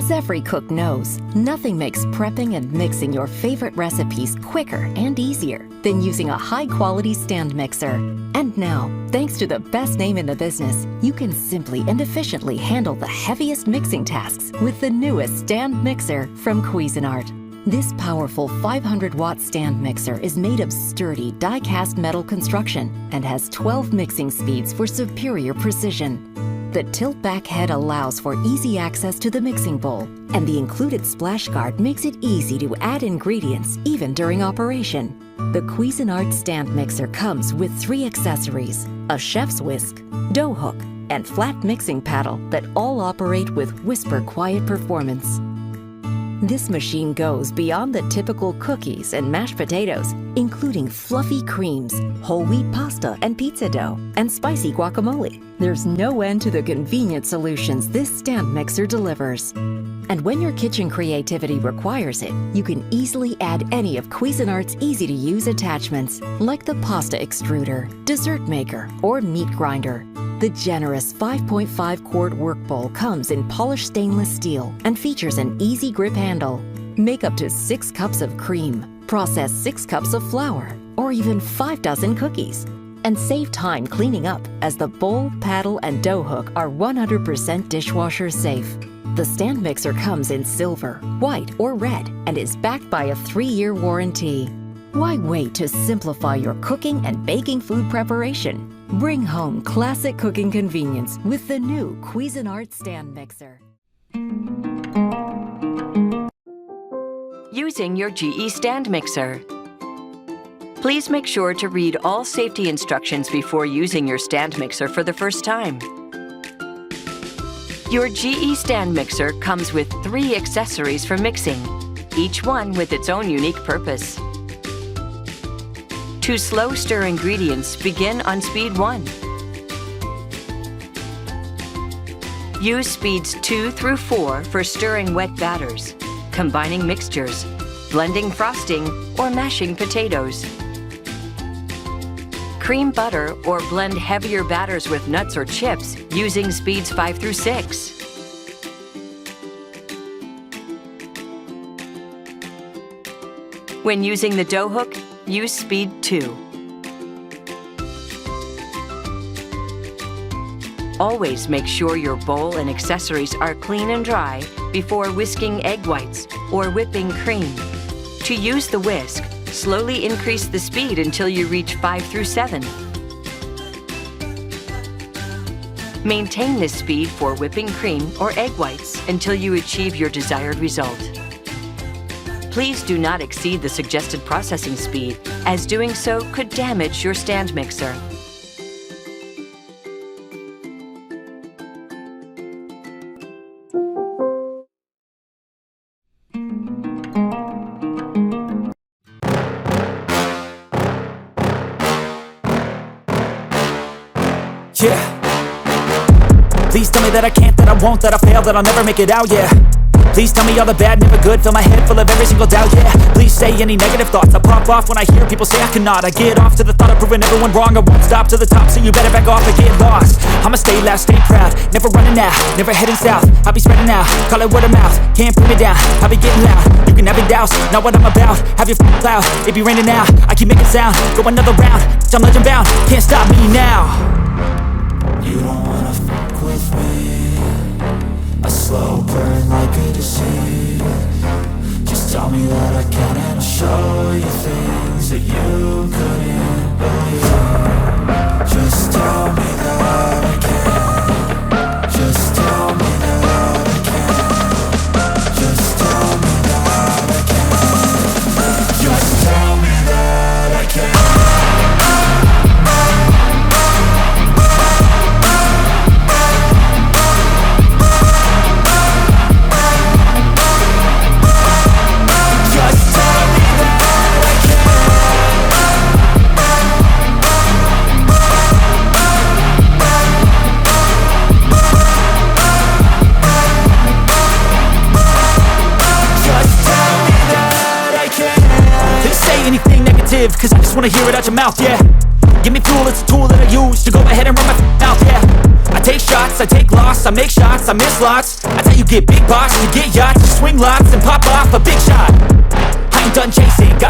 As every cook knows, nothing makes prepping and mixing your favorite recipes quicker and easier than using a high-quality stand mixer. And now, thanks to the best name in the business, you can simply and efficiently handle the heaviest mixing tasks with the newest stand mixer from Cuisinart. This powerful 500-watt stand mixer is made of sturdy die-cast metal construction and has 12 mixing speeds for superior precision. The tilt-back head allows for easy access to the mixing bowl, and the included splash guard makes it easy to add ingredients even during operation. The Cuisinart stand mixer comes with 3 accessories: a chef's whisk, dough hook, and flat mixing paddle that all operate with whisper-quiet performance. This machine goes beyond the typical cookies and mashed potatoes, including fluffy creams, whole wheat pasta and pizza dough, and spicy guacamole. There's no end to the convenient solutions this stand mixer delivers. And when your kitchen creativity requires it, you can easily add any of Cuisinart's easy-to-use attachments, like the pasta extruder, dessert maker, or meat grinder. The generous 5.5-quart work bowl comes in polished stainless steel and features an easy grip handle. Make up to 6 cups of cream, process 6 cups of flour, or even 5 dozen cookies. And save time cleaning up, as the bowl, paddle, and dough hook are 100% dishwasher safe. The stand mixer comes in silver, white, or red and is backed by a 3-year warranty. Why wait to simplify your cooking and baking food preparation? Bring home classic cooking convenience with the new Cuisinart stand mixer. Using your GE stand mixer. Please make sure to read all safety instructions before using your stand mixer for the first time. Your GE stand mixer comes with 3 accessories for mixing, each one with its own unique purpose. To slow stir ingredients, begin on speed 1. Use speeds 2 through 4 for stirring wet batters, combining mixtures, blending frosting, or mashing potatoes. Cream butter or blend heavier batters with nuts or chips using speeds 5 through 6. When using the dough hook, use speed 2. Always make sure your bowl and accessories are clean and dry before whisking egg whites or whipping cream. To use the whisk, slowly increase the speed until you reach 5 through 7. Maintain this speed for whipping cream or egg whites until you achieve your desired result. Please do not exceed the suggested processing speed, as doing so could damage your stand mixer. Yeah. Please tell me that I can't, that I won't, that I fail, that I'll never make it out, yeah. Please tell me all the bad, never good, fill my head full of every single doubt, yeah. Please say any negative thoughts, I pop off when I hear people say I cannot. I get off to the thought of proving everyone wrong, I won't stop to the top, so you better back off and get lost. I'ma stay loud, stay proud, never running out, never heading south. I'll be spreading out, call it word of mouth, can't put me down, I'll be getting loud. You can have your doubts, not what I'm about, have your f***ing cloud, it be raining now. I keep making sound, go another round, I'm legend bound, can't stop me now. You don't wanna fuck with me, a slow burn like a disease. Just tell me that I can and I'll show you things that you couldn't believe. Just tell me that I can. Just tell me that I can. Just tell me that I can. Just tell me that I can. Cause I just wanna hear it out your mouth, yeah. Give me fuel, it's a tool that I use to go ahead and run my mouth, yeah. I take shots, I take loss, I make shots, I miss lots. That's how you get big boss, you get yachts, you swing lots and pop off a big shot. I ain't done chasing, got